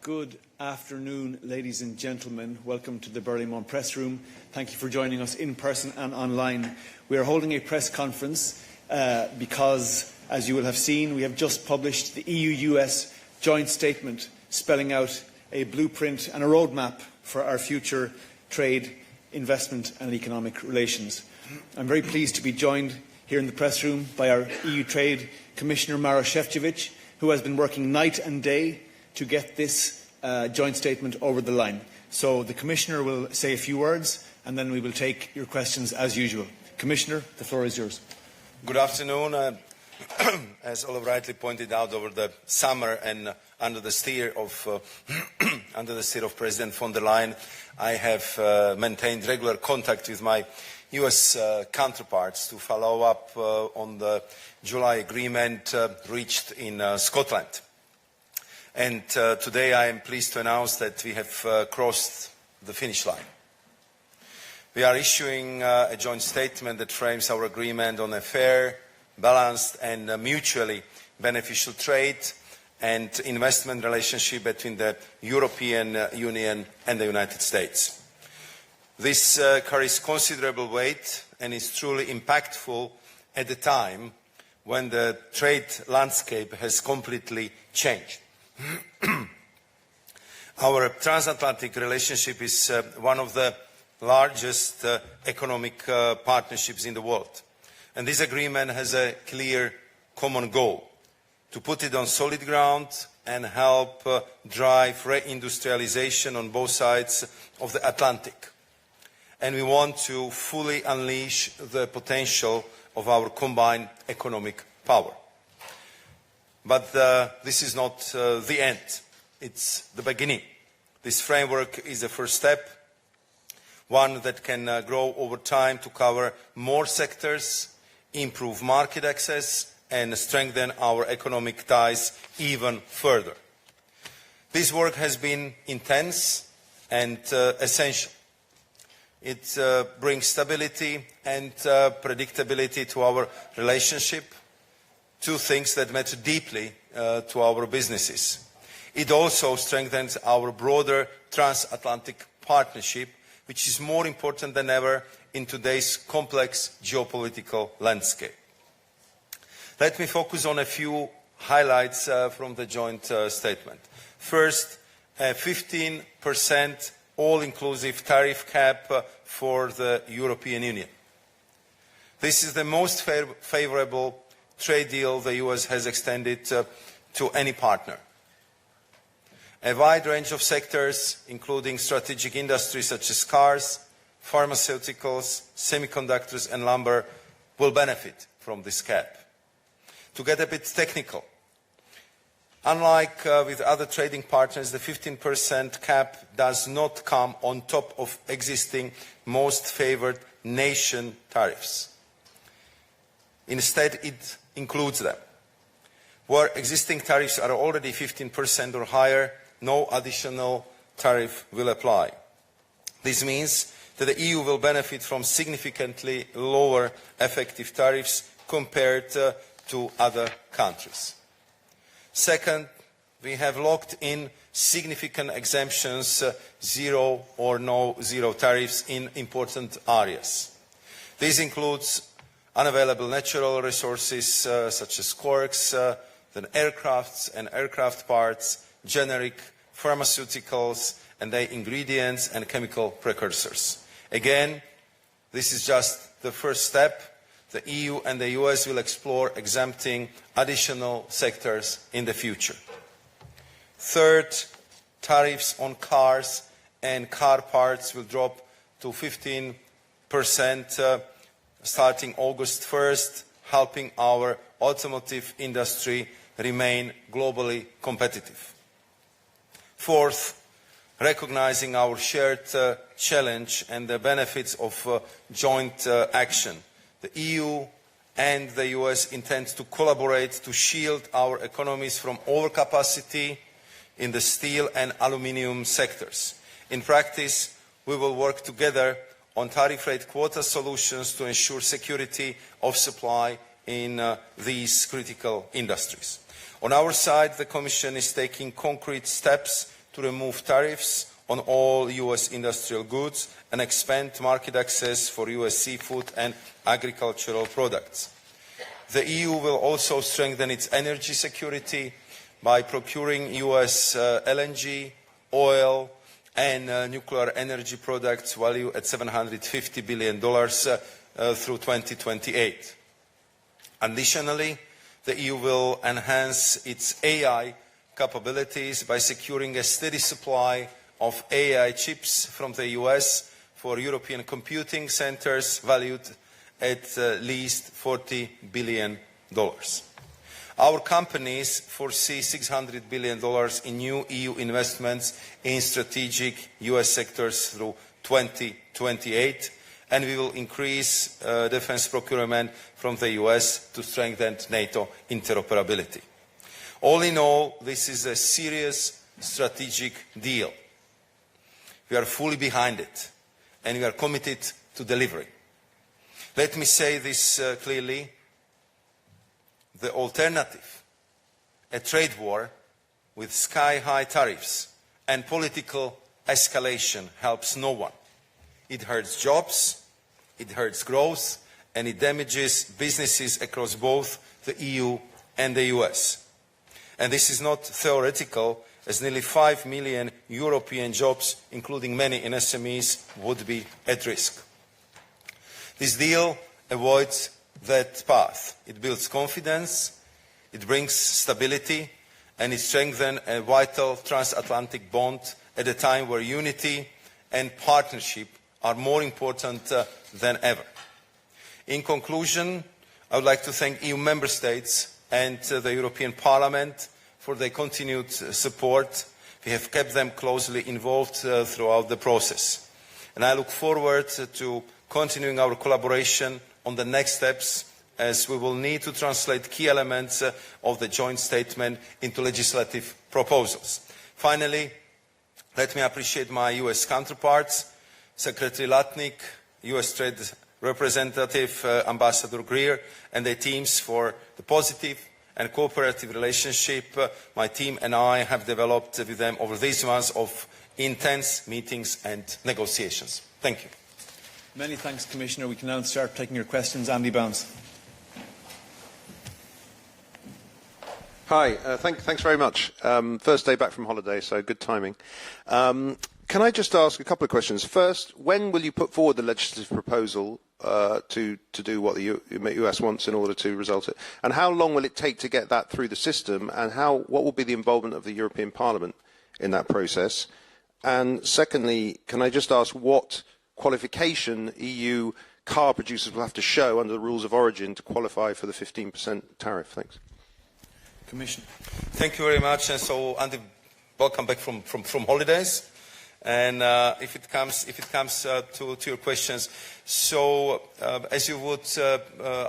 Good afternoon, ladies and gentlemen. Welcome to the Burlington Press Room. Thank you for joining us in person and online. We are holding a press conference because, as you will have seen, we have just published the EU-US joint statement spelling out a blueprint and a roadmap for our future trade, investment and economic relations. I'm very pleased to be joined here in the press room by our EU Trade Commissioner Maroš Šefčovič, who has been working night and day to get this joint statement over the line. So the Commissioner will say a few words and then we will take your questions as usual. Commissioner, the floor is yours. Good afternoon. As Olive rightly pointed out, over the summer and under the steer of President von der Leyen, I have maintained regular contact with my US counterparts to follow up on the July agreement reached in Scotland. And today I am pleased to announce that we have crossed the finish line. We are issuing a joint statement that frames our agreement on a fair, balanced and mutually beneficial trade and investment relationship between the European Union and the United States. This carries considerable weight and is truly impactful at a time when the trade landscape has completely changed. Our transatlantic relationship is one of the largest economic partnerships in the world. And this agreement has a clear common goal: to put it on solid ground and help drive reindustrialization on both sides of the Atlantic. And we want to fully unleash the potential of our combined economic power. But this is not the end. It's the beginning. This framework is the first step, one that can grow over time to cover more sectors, improve market access, and strengthen our economic ties even further. This work has been intense and essential. It brings stability and predictability to our relationship, two things that matter deeply to our businesses. It also strengthens our broader transatlantic partnership, which is more important than ever in today's complex geopolitical landscape. Let me focus on a few highlights from the joint statement. First, a 15% all-inclusive tariff cap for the European Union. This is the most favorable trade deal the US has extended to any partner. A wide range of sectors, including strategic industries such as cars, pharmaceuticals, semiconductors and lumber, will benefit from this cap. To get a bit technical, unlike with other trading partners, the 15% cap does not come on top of existing most favored nation tariffs. Instead, it includes them. Where existing tariffs are already 15% or higher, no additional tariff will apply. This means that the EU will benefit from significantly lower effective tariffs compared to other countries. Second, we have locked in significant exemptions, zero or no zero tariffs in important areas. This includes unavailable natural resources such as quarks, then aircrafts and aircraft parts, generic pharmaceuticals and their ingredients and chemical precursors. Again, this is just the first step. The EU and the US will explore exempting additional sectors in the future. Third, tariffs on cars and car parts will drop to 15% starting August 1st, helping our automotive industry remain globally competitive. Fourth, recognizing our shared challenge and the benefits of joint action, the EU and the US intend to collaborate to shield our economies from overcapacity in the steel and aluminium sectors. In practice, we will work together on tariff rate quota solutions to ensure security of supply in these critical industries. On our side, the Commission is taking concrete steps to remove tariffs on all US industrial goods and expand market access for US seafood and agricultural products. The EU will also strengthen its energy security by procuring US LNG, oil and nuclear energy products valued at $750 billion through 2028. Additionally, the EU will enhance its AI capabilities by securing a steady supply of AI chips from the US for European computing centers valued at least $40 billion. Our companies foresee $600 billion in new EU investments in strategic US sectors through 2028, and we will increase defense procurement from the US to strengthen NATO interoperability. All in all, this is a serious strategic deal. We are fully behind it, and we are committed to delivering. Let me say this clearly. The alternative, a trade war with sky-high tariffs and political escalation, helps no one. It hurts jobs, it hurts growth, and it damages businesses across both the EU and the US. And this is not theoretical, as nearly 5 million European jobs, including many in SMEs, would be at risk. This deal avoids that path. It builds confidence, it brings stability, and it strengthens a vital transatlantic bond at a time where unity and partnership are more important than ever. In conclusion, I would like to thank EU member states and the European Parliament for their continued support. We have kept them closely involved throughout the process. And I look forward to continuing our collaboration on the next steps, as we will need to translate key elements of the joint statement into legislative proposals. Finally, let me appreciate my US counterparts, Secretary Latnik, US Trade Representative Ambassador Greer, and their teams for the positive and cooperative relationship my team and I have developed with them over these months of intense meetings and negotiations. Thank you. Many thanks, Commissioner. We can now start taking your questions. Andy Bounds. Hi, thanks very much. First day back from holiday, so good timing. Can I just ask a couple of questions? First, when will you put forward the legislative proposal to do what the US wants in order to result it? And how long will it take to get that through the system? And what will be the involvement of the European Parliament in that process? And secondly, can I just ask what qualification EU car producers will have to show under the rules of origin to qualify for the 15% tariff? Thanks. Commissioner. Thank you very much. And so, Andy, welcome back from holidays. And if it comes to your questions, so as you would,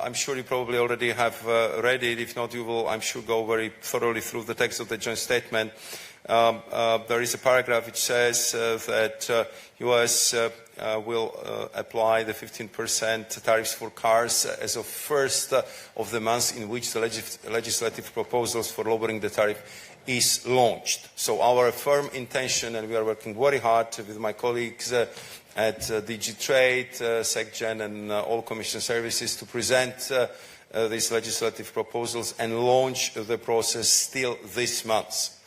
I'm sure you probably already have read it. If not, you will, I'm sure, go very thoroughly through the text of the joint statement. There is a paragraph which says that US will apply the 15% tariffs for cars as of first of the month in which the legislative proposals for lowering the tariff is launched. So our firm intention, and we are working very hard with my colleagues at DG Trade, SecGen and all Commission services to present these legislative proposals and launch the process still this month.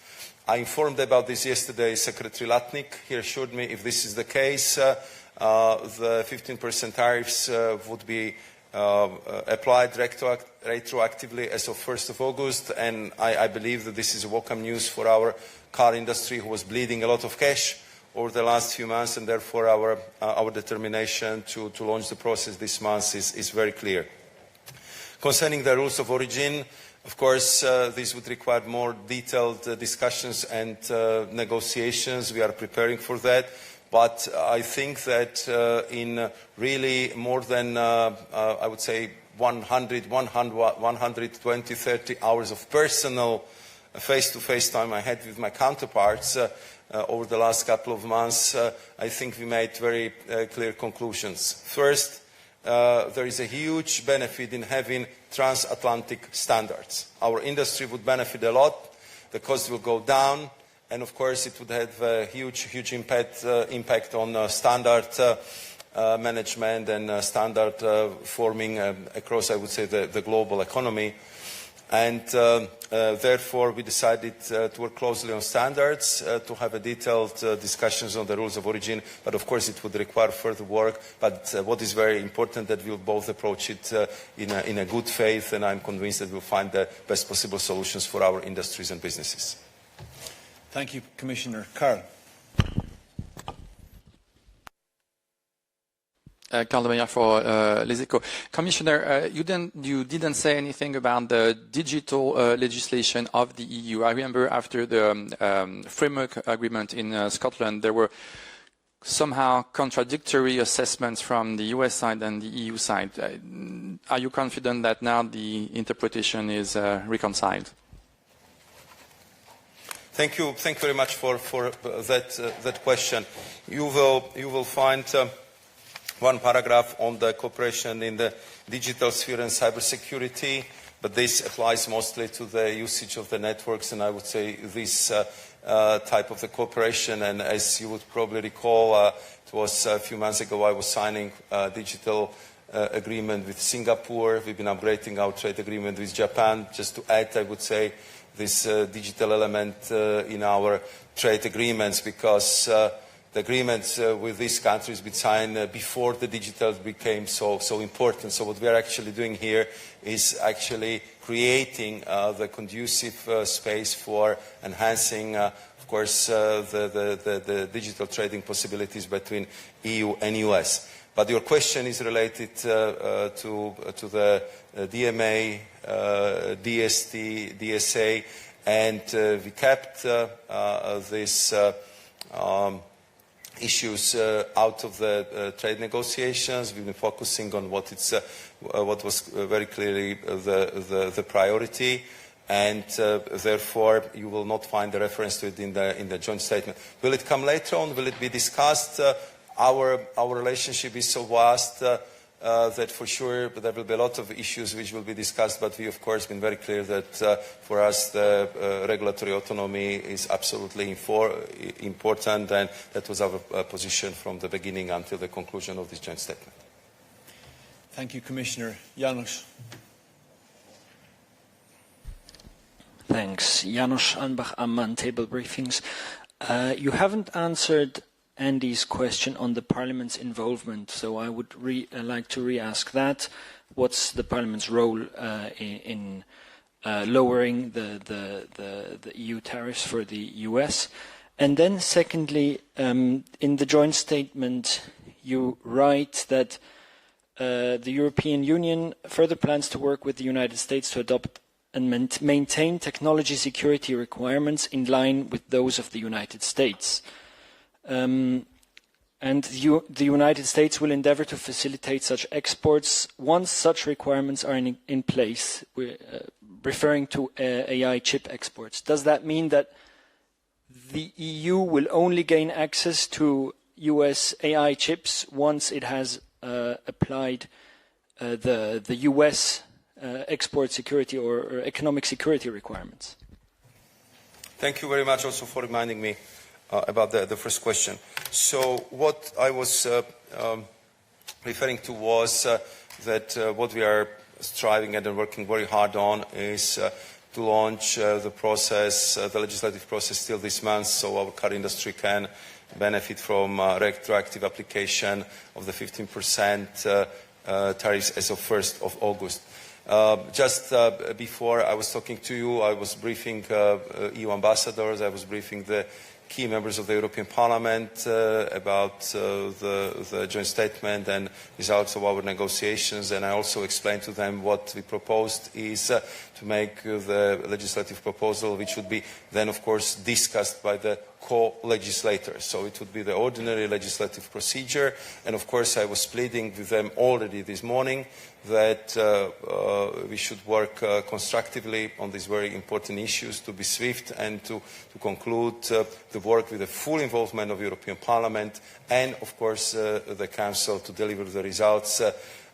I informed about this yesterday Secretary Latnik. He assured me if this is the case, the 15% tariffs would be applied retroactively as of 1st of August, and I believe that this is welcome news for our car industry, who was bleeding a lot of cash over the last few months, and therefore our determination to launch the process this month is very clear. Concerning the rules of origin, of course, this would require more detailed discussions and negotiations. We are preparing for that. But I think that in really more than, I would say, 120, 30 hours of personal face-to-face time I had with my counterparts over the last couple of months, I think we made very clear conclusions. First, there is a huge benefit in having transatlantic standards. Our industry would benefit a lot. The cost will go down, and of course it would have a huge impact on standard management and standard forming across, I would say, the global economy. And therefore we decided to work closely on standards, to have a detailed discussions on the rules of origin, but of course it would require further work. But what is very important that we'll both approach it in a good faith, and I'm convinced that we'll find the best possible solutions for our industries and businesses. Thank you, Commissioner. Carl. Carl de Meyer for Les Echos. Commissioner, you didn't say anything about the digital legislation of the EU. I remember after the framework agreement in Scotland, there were somehow contradictory assessments from the US side and the EU side. Are you confident that now the interpretation is reconciled? Thank you very much for that question. You will find one paragraph on the cooperation in the digital sphere and cybersecurity, but this applies mostly to the usage of the networks, and I would say this type of the cooperation. And as you would probably recall, it was a few months ago I was signing a digital agreement with Singapore. We've been upgrading our trade agreement with Japan. Just to add, I would say, this digital element in our trade agreements, because the agreements with these countries we signed before the digital became so important. So what we are actually doing here is actually creating the conducive space for enhancing, of course, the digital trading possibilities between EU and US. But your question is related to the DMA, DST, DSA, and we kept these issues out of the trade negotiations. We've been focusing on what was very clearly the priority, and therefore you will not find a reference to it in the joint statement. Will it come later on? Will it be discussed? Our relationship is so vast that for sure there will be a lot of issues which will be discussed, but we of course been very clear that for us the regulatory autonomy is absolutely important, and that was our position from the beginning until the conclusion of this joint statement. Thank you, Commissioner. Janusz. Thanks. Janusz Anbach, Amman Table Briefings. You haven't answered Andy's question on the Parliament's involvement, so I would like to re-ask that. What's the Parliament's role in lowering the EU tariffs for the US? And then secondly, in the joint statement, you write that the European Union further plans to work with the United States to adopt and maintain technology security requirements in line with those of the United States. And the United States will endeavor to facilitate such exports once such requirements are in place, referring to AI chip exports. Does that mean that the EU will only gain access to US AI chips once it has applied the US export security or economic security requirements? Thank you very much also for reminding me about the first question. So what I was referring to was that what we are striving at and working very hard on is to launch the process, the legislative process still this month, so our car industry can benefit from retroactive application of the 15% tariffs as of 1st of August. Just before I was talking to you, I was briefing EU ambassadors, I was briefing the key members of the European Parliament about the joint statement and results of our negotiations, and I also explained to them what we proposed is to make the legislative proposal, which would be then of course discussed by the co-legislators. So it would be the ordinary legislative procedure, and of course I was pleading with them already this morning that we should work constructively on these very important issues, to be swift and to conclude the work with the full involvement of European Parliament and of course the Council to deliver the results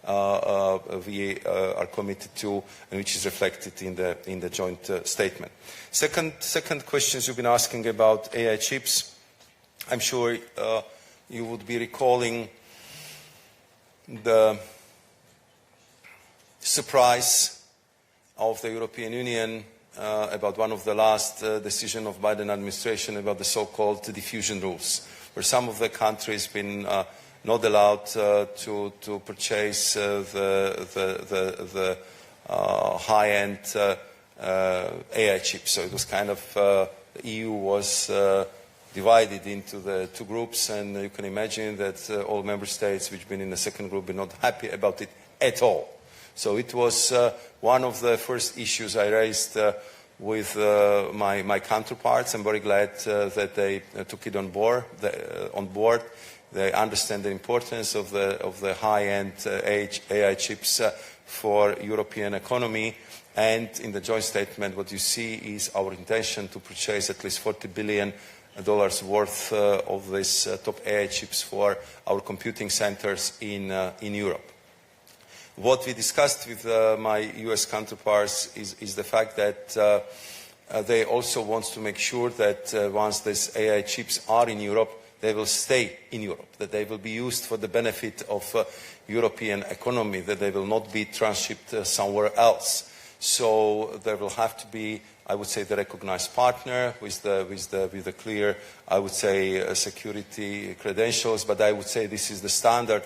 we are committed to, and which is reflected in the joint statement. Second questions you've been asking about AI chips. I'm sure you would be recalling the surprise of the European Union about one of the last decisions of Biden administration about the so-called diffusion rules, where some of the countries been not allowed to purchase the high-end AI chips. So it was kind of the EU was divided into the two groups, and you can imagine that all member states which been in the second group were not happy about it at all. So it was one of the first issues I raised with my counterparts. I'm very glad that they took it on board. They understand the importance of the high-end AI chips for European economy. And in the joint statement, what you see is our intention to purchase at least $40 billion worth of these top AI chips for our computing centers in Europe. What we discussed with my US counterparts is the fact that they also want to make sure that once these AI chips are in Europe, they will stay in Europe, that they will be used for the benefit of European economy, that they will not be transshipped somewhere else. So there will have to be, I would say, the recognized partner with the clear, I would say, security credentials. But I would say this is the standard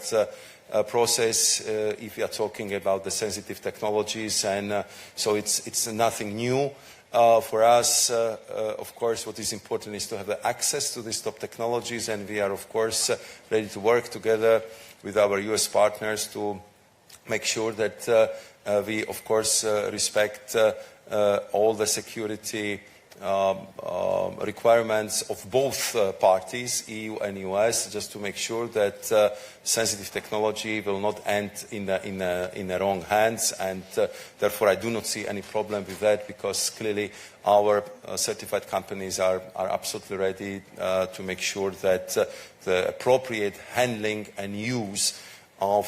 process if we are talking about the sensitive technologies, and so it's nothing new. For us, of course, what is important is to have the access to these top technologies, and we are, of course, ready to work together with our US partners to make sure that we, of course, respect all the security requirements of both parties, EU and US, just to make sure that sensitive technology will not end in the wrong hands. And therefore, I do not see any problem with that, because clearly our certified companies are absolutely ready to make sure that the appropriate handling and use of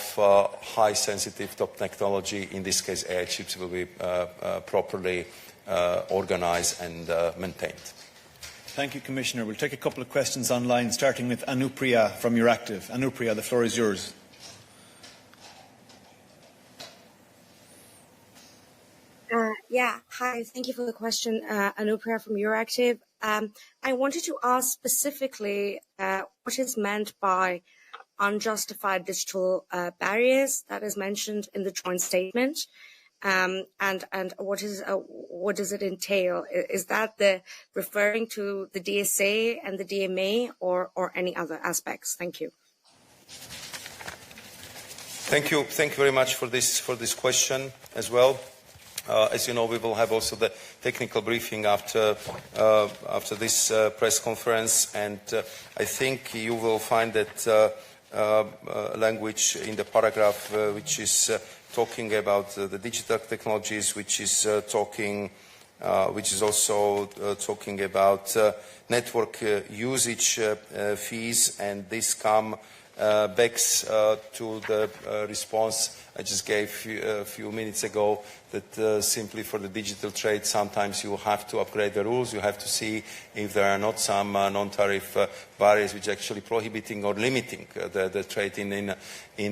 high sensitive top technology, in this case AI chips, will be properly organized and maintained. Thank you, Commissioner. We'll take a couple of questions online, starting with Anupriya from Euractiv. Anupriya, the floor is yours. Hi, thank you for the question, Anupriya from Euractiv. I wanted to ask specifically what is meant by unjustified digital barriers that is mentioned in the joint statement, and what does it entail? Is that referring to the DSA and the DMA, or any other aspects? Thank you. Thank you very much for this question as well. As you know, we will have also the technical briefing after this press conference, and I think you will find that language in the paragraph which is talking about the digital technologies, which is also talking about network usage fees, and this come backs to the response I just gave a few minutes ago, that simply for the digital trade, sometimes you have to upgrade the rules. You have to see if there are not some non-tariff barriers which are actually prohibiting or limiting the trade in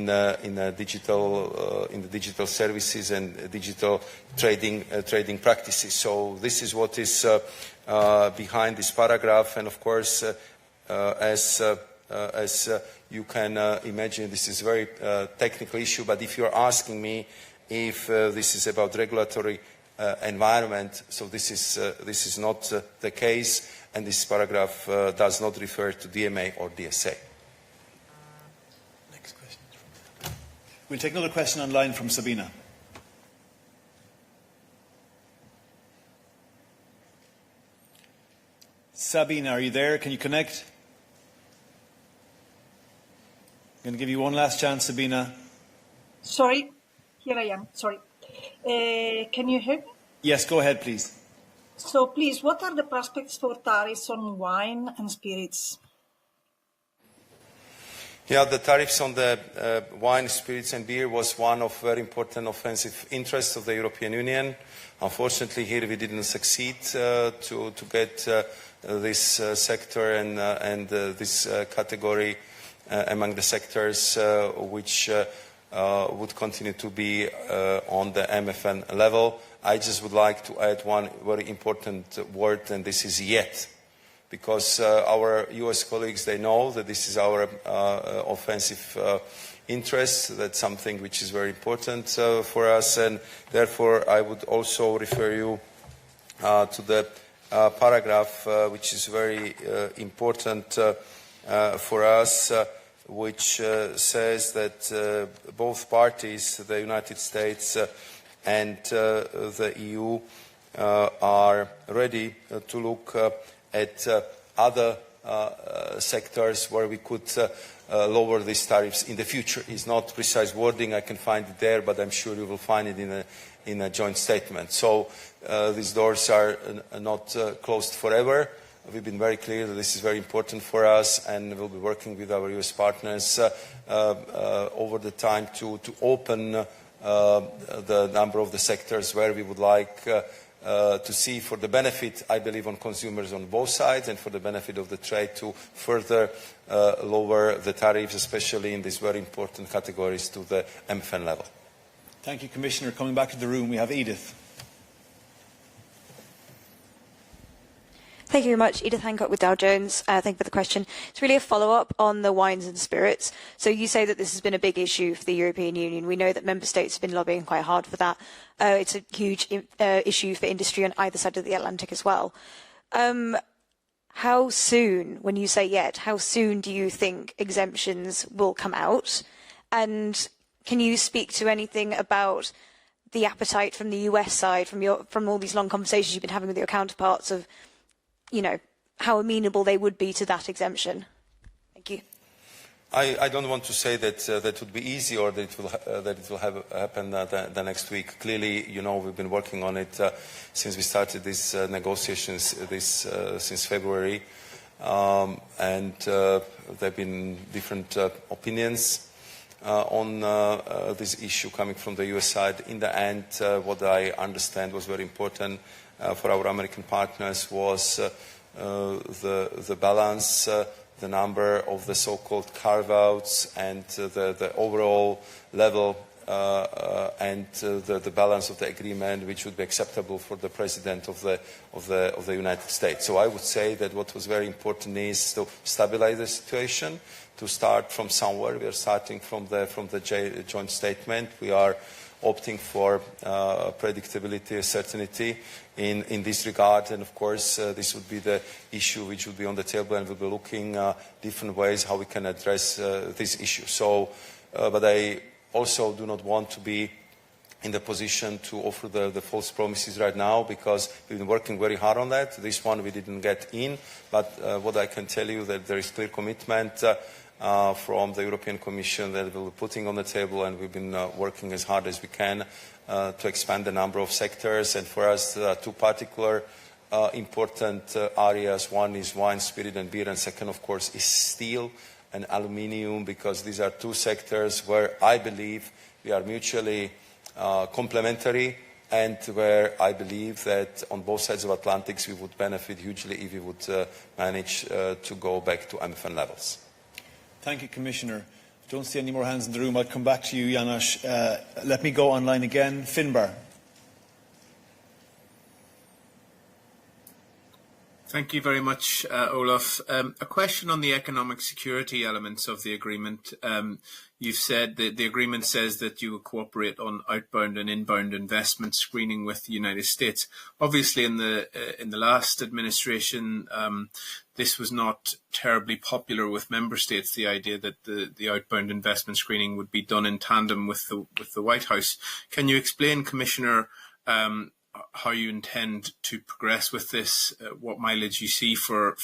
the digital services and digital trading practices. So this is what is behind this paragraph, and of course, as you can imagine, this is a very technical issue, but if you're asking me if this is about regulatory environment, so this is not the case, and this paragraph does not refer to DMA or DSA. Next question. We'll take another question online from Sabina. Sabina, are you there? Can you connect? I'm going to give you one last chance, Sabina. Sorry, here I am. Sorry. Can you hear me? Yes, go ahead, please. So, please, what are the prospects for tariffs on wine and spirits? Yeah, the tariffs on the wine, spirits and beer was one of very important offensive interests of the European Union. Unfortunately, here we didn't succeed to get this sector and this category among the sectors which would continue to be on the MFN level. I just would like to add one very important word, and this is yet. Because our US colleagues, they know that this is our offensive interest. That's something which is very important for us, and therefore I would also refer you to the paragraph which is very important for us, which says that both parties, the United States and the EU, are ready to look at other sectors where we could lower these tariffs in the future. It's not precise wording, I can find it there, but I'm sure you will find it in a joint statement. So these doors are not closed forever. We've been very clear that this is very important for us, and we'll be working with our US partners over the time to open the number of the sectors where we would like to see, for the benefit, I believe, on consumers on both sides and for the benefit of the trade, to further lower the tariffs, especially in these very important categories, to the MFN level. Thank you, Commissioner. Coming back to the room, we have Edith. Thank you very much. Edith Hancock with Dow Jones. Thank you for the question. It's really a follow-up on the wines and spirits. So you say that this has been a big issue for the European Union. We know that member states have been lobbying quite hard for that. It's a huge issue for industry on either side of the Atlantic as well. How soon, when you say yet, how soon do you think exemptions will come out? And can you speak to anything about the appetite from the US side, from all these long conversations you've been having with your counterparts, of, you know, how amenable they would be to that exemption? Thank you. I don't want to say that that would be easy, or that it will happen the next week. Clearly, you know, we've been working on it since we started these negotiations since February, and there have been different opinions on this issue coming from the US side. In the end, what I understand was very important for our American partners was the balance, the number of the so-called carve-outs, and the overall level and the balance of the agreement, which would be acceptable for the President of the United States. So I would say that what was very important is to stabilize the situation, to start from somewhere. We are starting from the joint statement. We are opting for predictability, certainty in this regard, and of course this would be the issue which would be on the table, and we'll be looking different ways how we can address this issue. So, but I also do not want to be in the position to offer the false promises right now, because we've been working very hard on that. This one we didn't get in, but what I can tell you that there is clear commitment from the European Commission that we'll be putting on the table, and we've been working as hard as we can to expand the number of sectors. And for us, two particular important areas. One is wine, spirit and beer, and second, of course, is steel and aluminium, because these are two sectors where I believe we are mutually complementary, and where I believe that on both sides of Atlantic we would benefit hugely if we would manage to go back to MFN levels. Thank you, Commissioner. I don't see any more hands in the room. I'll come back to you, Janos. Let me go online again. Finbar. Thank you very much, Olaf. A question on the economic security elements of the agreement. You've said that the agreement says that you will cooperate on outbound and inbound investment screening with the United States. Obviously, in the last administration, this was not terribly popular with member states, the idea that the outbound investment screening would be done in tandem with the White House. Can you explain, Commissioner, how you intend to progress with this, what mileage you see for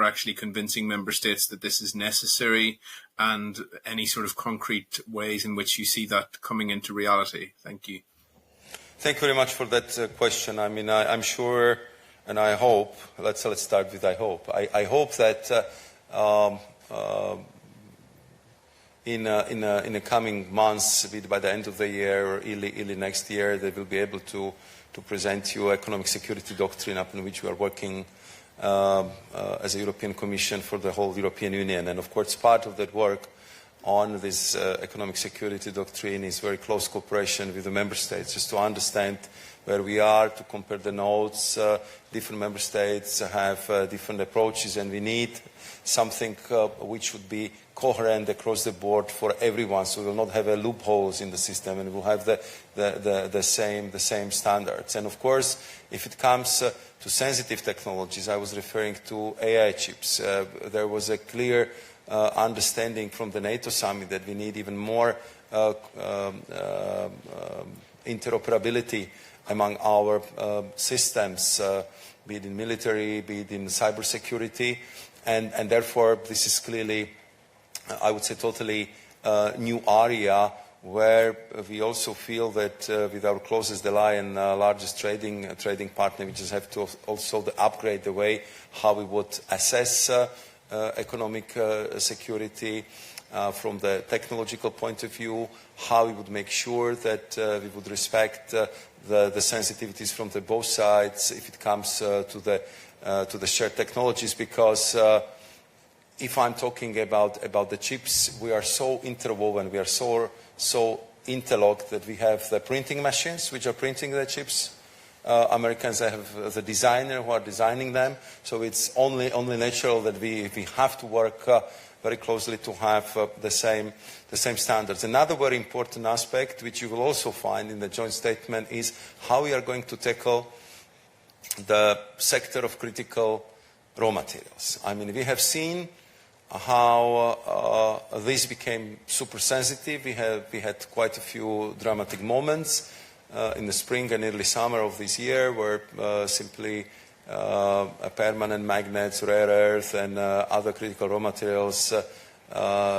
actually convincing member states that this is necessary, and any sort of concrete ways in which you see that coming into reality? Thank you. Thank you very much for that question. I mean, I'm sure, and I hope, let's start with I hope. I hope that in the coming months, be it by the end of the year or early next year, they will be able to present you economic security doctrine upon which we are working as a European Commission for the whole European Union. And of course, part of that work on this economic security doctrine is very close cooperation with the member states, just to understand where we are, to compare the notes. Different member states have different approaches, and we need something which would be coherent across the board for everyone, so we will not have loopholes in the system, and we will have the same standards. And of course, if it comes to sensitive technologies, I was referring to AI chips. There was a clear understanding from the NATO summit that we need even more interoperability among our systems, be it in military, be it in cybersecurity, and therefore this is clearly, I would say, totally new area where we also feel that with our closest ally and largest trading partner, we just have to also upgrade the way how we would assess economic security from the technological point of view, how we would make sure that we would respect the sensitivities from both sides if it comes to the shared technologies, because if I'm talking about the chips, we are so interwoven, we are so interlocked that we have the printing machines which are printing the chips. Americans have the designer who are designing them, so it's only natural that we have to work very closely to have the same standards. Another very important aspect, which you will also find in the joint statement, is how we are going to tackle the sector of critical raw materials. I mean, we have seen how this became super sensitive. We had quite a few dramatic moments in the spring and early summer of this year, where simply permanent magnets, rare earth, and other critical raw materials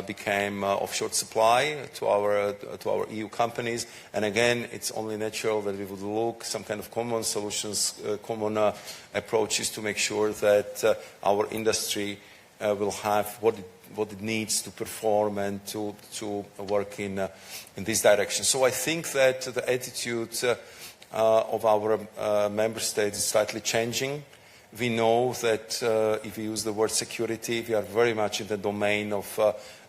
became of short supply to our EU companies. And again, it's only natural that we would look some kind of common solutions, common approaches to make sure that our industry will have what it needs to perform and to work in this direction. So I think that the attitude of our member states is slightly changing. We know that if we use the word security, we are very much in the domain of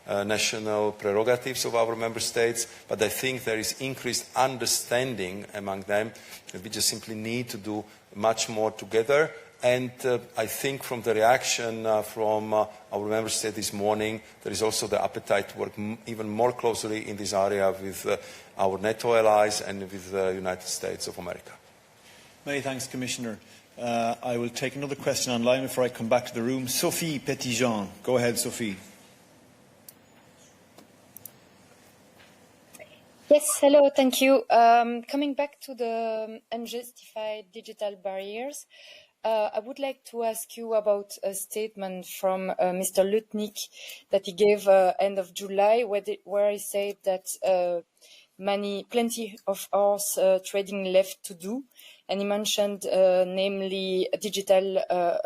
national prerogatives of our member states, but I think there is increased understanding among them that we just simply need to do much more together. And I think from the reaction from our member state this morning, there is also the appetite to work even more closely in this area with our NATO allies and with the United States of America. Many thanks, Commissioner. I will take another question online before I come back to the room. Sophie Petitjean. Go ahead, Sophie. Yes, hello, thank you. Coming back to the unjustified digital barriers, I would like to ask you about a statement from Mr. Lutnick that he gave end of July, where he said that plenty of hours trading left to do, and he mentioned namely digital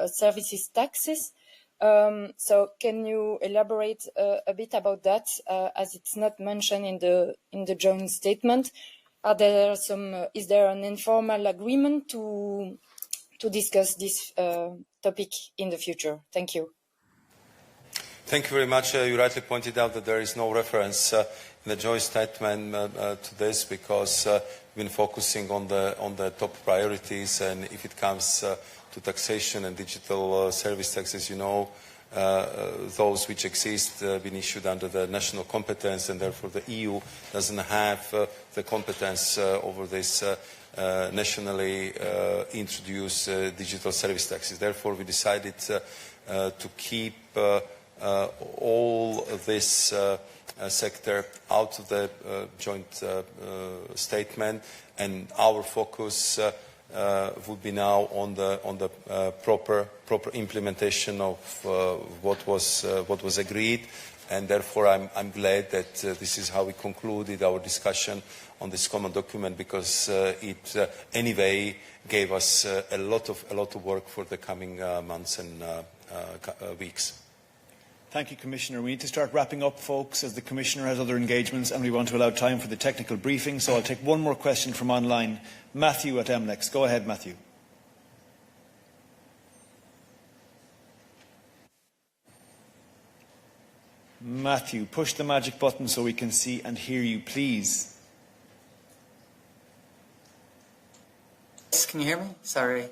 services taxes. So can you elaborate a bit about that, as it's not mentioned in the joint statement? Is there an informal agreement to discuss this topic in the future? Thank you. Thank you very much. You rightly pointed out that there is no reference in the joint statement to this, because we've been focusing on the top priorities, and if it comes to taxation and digital service taxes, you know, those which exist have been issued under the national competence, and therefore the EU doesn't have the competence over this nationally introduced digital service taxes. Therefore, we decided to keep all this sector out of the joint statement, and our focus would be now on the proper implementation of what was agreed, and therefore I'm glad that this is how we concluded our discussion on this common document, because it anyway gave us a lot of work for the coming months and weeks. Thank you, Commissioner. We need to start wrapping up, folks, as the Commissioner has other engagements and we want to allow time for the technical briefing. So I'll take one more question from online. Matthew at MLEX. Go ahead, Matthew. Matthew, push the magic button so we can see and hear you, please. Can you hear me? Sorry.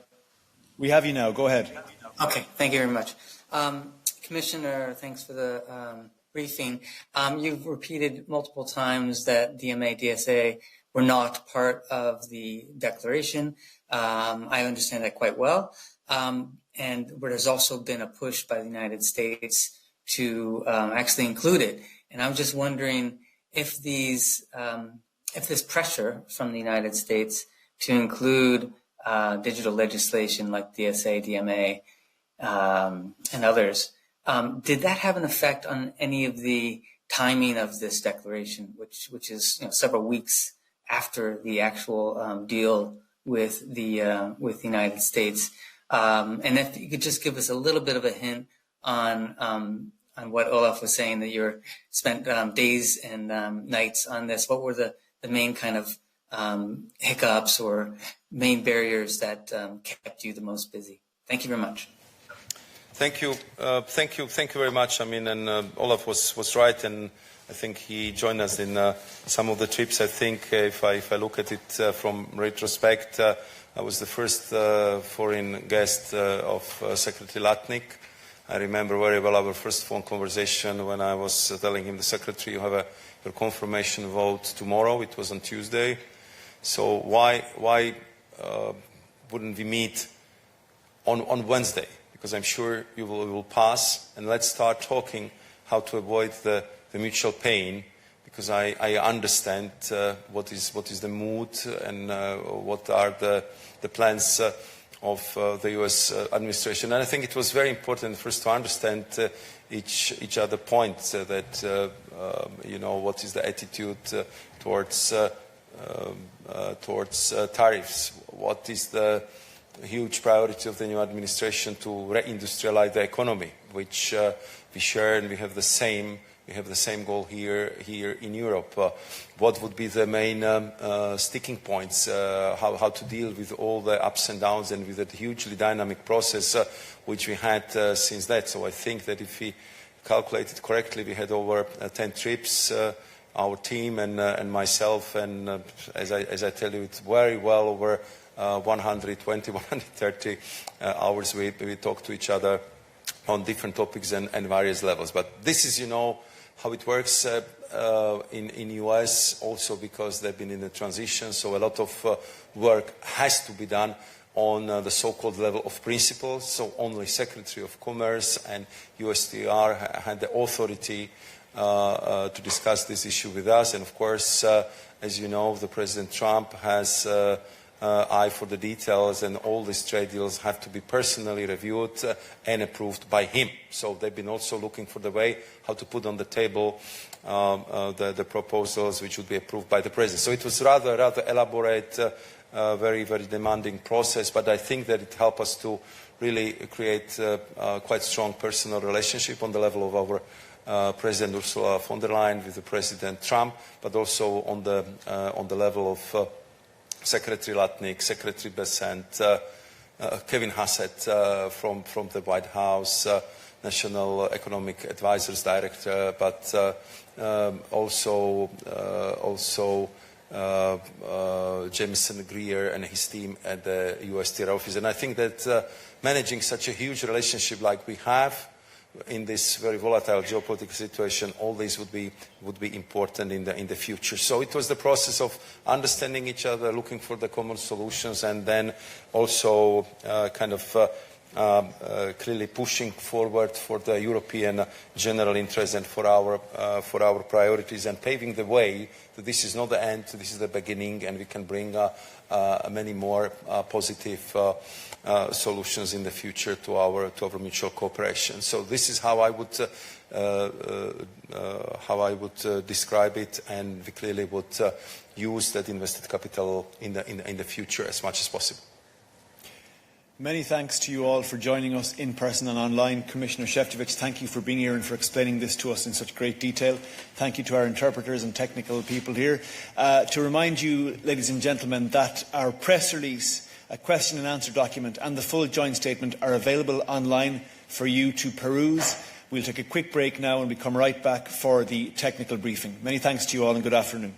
We have you now. Go ahead. Okay, thank you very much. Commissioner, thanks for the briefing. You've repeated multiple times that DMA, DSA were not part of the declaration. I understand that quite well. And there's also been a push by the United States to actually include it. And I'm just wondering if this pressure from the United States to include digital legislation like DSA, DMA, and others, did that have an effect on any of the timing of this declaration, which is several weeks after the actual deal with the United States? And if you could just give us a little bit of a hint on what Olaf was saying, that you spent days and nights on this. What were the main kind of hiccups or main barriers that kept you the most busy? Thank you very much. Thank you very much. I mean, and Olaf was right, and I think he joined us in some of the trips. I think if I look at it from retrospect, I was the first foreign guest of Secretary Latnik. I remember very well our first phone conversation when I was telling him, the Secretary, you have your confirmation vote tomorrow. It was on Tuesday. So why wouldn't we meet on Wednesday? Because I'm sure you will pass, and let's start talking how to avoid the mutual pain, because I understand what is the mood and what are the plans of the US administration. And I think it was very important first to understand each other points, that what is the attitude towards tariffs, what is the huge priority of the new administration to reindustrialize the economy, which we share, and we have the same goal here in Europe. What would be the main sticking points? How to deal with all the ups and downs and with that hugely dynamic process which we had since that. So I think that if we calculated correctly, we had over 10 trips. Our team and myself, and as I tell you, it's very well over 120, 130 hours we talk to each other on different topics and various levels. But this is, how it works in US, also because they've been in a transition, so a lot of work has to be done on the so-called level of principles. So only Secretary of Commerce and USTR had the authority to discuss this issue with us. And of course, as you know, the President Trump has eye for the details, and all these trade deals have to be personally reviewed and approved by him. So they've been also looking for the way how to put on the table the proposals which would be approved by the President. So it was rather elaborate, very, very demanding process, but I think that it helped us to really create quite strong personal relationship on the level of our President Ursula von der Leyen with the President Trump, but also on the level of Secretary Latnik, Secretary Bessent, Kevin Hassett from the White House, National Economic Advisors Director, but also Jameson Greer and his team at the USTR office. And I think that managing such a huge relationship like we have in this very volatile geopolitical situation, all these would be important in the future. So it was the process of understanding each other, looking for the common solutions, and then also clearly pushing forward for the European general interest and for our priorities, and paving the way that this is not the end, this is the beginning, and we can bring many more positive solutions in the future to our mutual cooperation. So this is how I would describe it, and we clearly would use that invested capital in the future as much as possible. Many thanks to you all for joining us in person and online. Commissioner Šefčovič, thank you for being here and for explaining this to us in such great detail. Thank you to our interpreters and technical people here. To remind you, ladies and gentlemen, that our press release, a question and answer document and the full joint statement are available online for you to peruse. We'll take a quick break now and we come right back for the technical briefing. Many thanks to you all and good afternoon.